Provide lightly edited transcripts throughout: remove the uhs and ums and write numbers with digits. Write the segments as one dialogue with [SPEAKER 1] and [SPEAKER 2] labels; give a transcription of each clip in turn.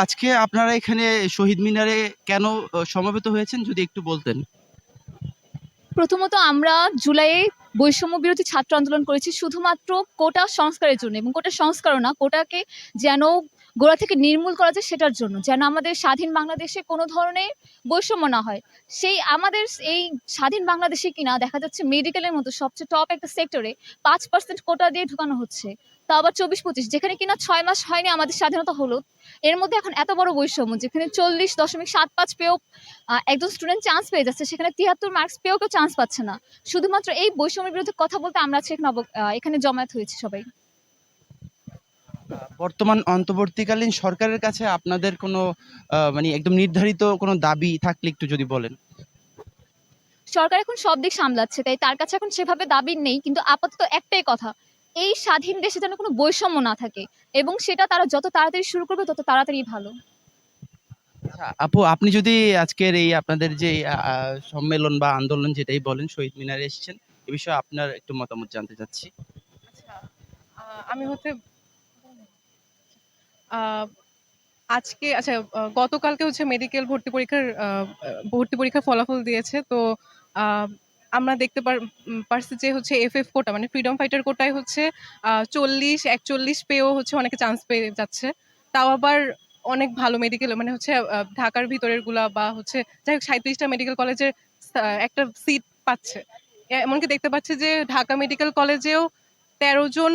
[SPEAKER 1] আজকে আপনারা এখানে শহীদ মিনারে কেন সমবেত হয়েছেন যদি একটু বলতেন?
[SPEAKER 2] প্রথমত আমরা জুলাইয়ে বৈষম্য বিরোধী ছাত্র আন্দোলন করেছি শুধুমাত্র কোটা সংস্কারের জন্য, এবং কোটা সংস্কারও না, কোটাকে যেন গোড়া থেকে নির্মূল করা যায় সেটার জন্য, যেন আমাদের স্বাধীন বাংলাদেশে কোনো ধরনের বৈষম্য না হয়। সেই আমাদের এই স্বাধীন বাংলাদেশে কিনা দেখা যাচ্ছে মেডিকেলের মতো সবচেয়ে টপ একটা সেক্টরে 5% কোটা দিয়ে ঢুকানো হচ্ছে, তা আবার 24-25, যেখানে কিনা 6 মাস হয়নি আমাদের স্বাধীনতা হলো। এর মধ্যে এখন এত বড় বৈষম্য, যেখানে 40.75 পেয়েও একজন স্টুডেন্ট চান্স পেয়ে যাচ্ছে, সেখানে 73 মার্কস পেয়েও কেউ চান্স পাচ্ছে না। শুধুমাত্র এই বৈষম্যের বিরুদ্ধে কথা বলতে আমরা আজকে এখানে জমায়েত হয়েছি সবাই।
[SPEAKER 1] বর্তমান অন্তর্বর্তীকালীন সরকারের কাছে আপনাদের কোনো মানে একদম নির্ধারিত কোনো দাবি থাকলে একটু যদি বলেন?
[SPEAKER 2] সরকার এখন সব দিক সামলাচ্ছে, তাই তার কাছে এখন সেভাবে দাবি নেই, কিন্তু আপাতত একটাই কথা, এই স্বাধীন দেশে যেন কোনো বৈষম্য না থাকে, এবং সেটা তারা যত তাড়াতাড়ি শুরু করবে তত তাড়াতাড়ি ভালো।
[SPEAKER 1] আচ্ছা আপু, আপনি যদি আজকের এই আপনাদের যে সম্মেলন বা আন্দোলন যেটাই বলেন, শহীদ মিনারে এসেছেন, এ বিষয়ে আপনার একটু মতামত জানতে চাচ্ছি।
[SPEAKER 3] আচ্ছা, আমি হচ্ছে আ আজকে আচ্ছা গতকালকে হচ্ছে মেডিকেল ভর্তি পরীক্ষার ফলাফল দিয়েছে। তো আ আমরা দেখতে পারছি যে হচ্ছে এফএফ কোটা মানে ফ্রিডম ফাইটার কোটায় হচ্ছে 40-41 পেয়েও হচ্ছে অনেকে চান্স পেয়ে যাচ্ছে। তাও আবার অনেক ভালো মেডিকেল মানে হচ্ছে ঢাকার ভিতরের গুলা বা হচ্ছে যাই হোক ৩৭ টা মেডিকেল কলেজের একটা সিট পাচ্ছে। এমনকি দেখতে পাচ্ছি যে ঢাকা মেডিকেল কলেজেও ১৩ জন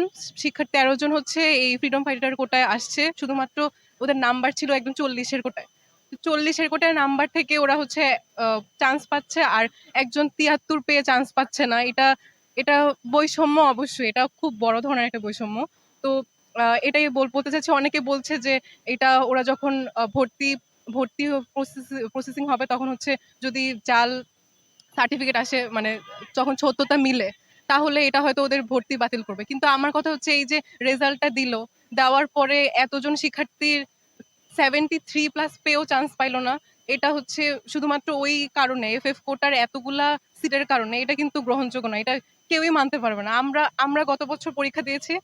[SPEAKER 3] ১৩ জন হচ্ছে এই ফ্রিডম ফাইটার কোটায় আসছে। শুধুমাত্র ওদের নাম্বার ছিল একদম ৪০ এর কোটায়। ৪০ এর কোটায় নাম্বার থেকে ওরা হচ্ছে চান্স পাচ্ছে, আর একজন ৭৩ পেয়ে চান্স পাচ্ছে না। এটা বৈষম্য অবশ্যই। এটা খুব বড় ধরনের একটা বৈষম্য। তো এটাই বলতে চাচ্ছি, অনেকে বলছে যে এটা ওরা যখন ভর্তি প্রসেসিং হবে তখন হচ্ছে যদি জাল সার্টিফিকেট আসে মানে যখন সত্যতা মিলে, তাহলে এটা হয়তো ওদের ভর্তি বাতিল করবে। কিন্তু আমার কথা হচ্ছে এই যে রেজাল্টটা দিল, দেওয়ার পরে এতজন শিক্ষার্থীর 73 প্লাস পেয়েও চান্স পাইল না। এটা হচ্ছে শুধুমাত্র ওই কারণে এফএফ কোটার এতগুলা সিটের কারণে। এটা কিন্তু গ্রহণযোগ্য না। এটা কেউই মানতে পারবে না। আমরা গত বছর পরীক্ষা দিয়েছি।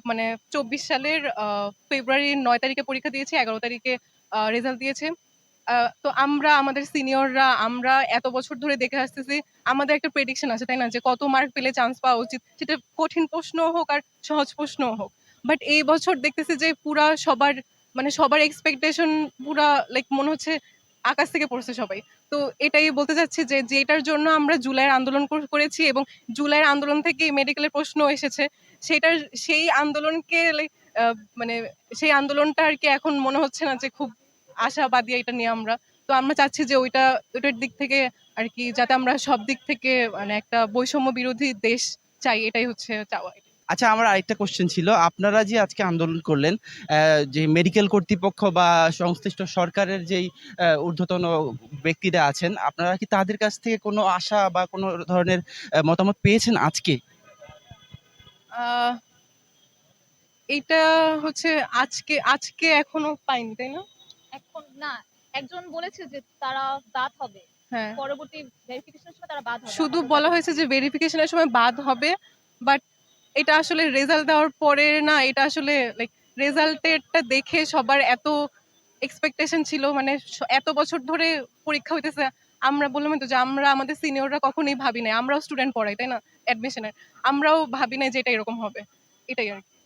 [SPEAKER 3] মানে ২৪ সালের ফেব্রুয়ারির ৯ তারিখে পরীক্ষা দিয়েছি। ১১ তারিখে রেজাল্ট দিয়েছে। তো আমাদের সিনিয়ররা আমরা এত বছর ধরে দেখে আসতেছি। আমাদের একটা প্রেডিকশন আছে, তাই না? যে কত মার্ক পেলে চান্স পাওয়া উচিত। সেটা কঠিন প্রশ্নও হোক আর সহজ প্রশ্নও হোক। বাট এই বছর দেখতেছি যে পুরা সবার এক্সপেকটেশন পুরা লাইক মনে হচ্ছে আকাশ থেকে পড়ছে সবাই। তো এটাই বলতে চাচ্ছি যে যেটার জন্য আমরা জুলাইয়ের আন্দোলন করেছি, এবং জুলাইয়ের আন্দোলন থেকেই মেডিকেলের প্রশ্ন এসেছে। সেটার সেই আন্দোলনকে লাইক মানে সেই আন্দোলনটা আরকি এখন মনে হচ্ছে না যে খুব আশাবাদী এটা নিয়ে আমরা। তো আমরা চাচ্ছি যে ওইটার দিক থেকে আরকি যাতে আমরা সব দিক থেকে মানে একটা বৈষম্য বিরোধী দেশ চাই, এটাই হচ্ছে চাওয়া।
[SPEAKER 1] আচ্ছা, আমার আরেকটা কোশ্চেন ছিল, আপনারা যে আজকে আন্দোলন করলেন, যে মেডিকেল কর্তৃপক্ষ বা সংশ্লিষ্ট সরকারের যেই ঊর্ধ্বতন ব্যক্তিরা আছেন, আপনারা কি তাদের কাছ থেকে কোনো আশা বা কোনো ধরনের মতামত পেয়েছেন আজকে?
[SPEAKER 3] আহ এইটা হচ্ছে আজকে এখনো পাইনি, তাই না?
[SPEAKER 2] এখন না, একজন বলেছে যে তারা বাদ হবে,
[SPEAKER 3] হ্যাঁ।
[SPEAKER 2] পরবর্তী ভেরিফিকেশনের সময় তারা বাদ হবে
[SPEAKER 3] শুধু
[SPEAKER 2] আমাদের
[SPEAKER 3] বলা
[SPEAKER 2] দাবি
[SPEAKER 3] হয়েছে
[SPEAKER 2] মেনে।
[SPEAKER 3] যে ভেরিফিকেশনের সময় বাদ হবে। বাট এটা আসলে রেজাল্ট দেওয়ার পরে না, এটা আসলে লাইক রেজাল্টেরটা দেখে সবার এত এক্সপেকটেশন ছিল, মানে এত বছর ধরে পরীক্ষা হইতেছে। আমরা বললাম তো যে আমরা আমাদের সিনিয়ররা কখনোই ভাবি নাই। আমরাও স্টুডেন্ট পড়াই, তাই না? অ্যাডমিশনের। আমরাও ভাবি নাই যে এটা এরকম হবে। এটাই আরকি।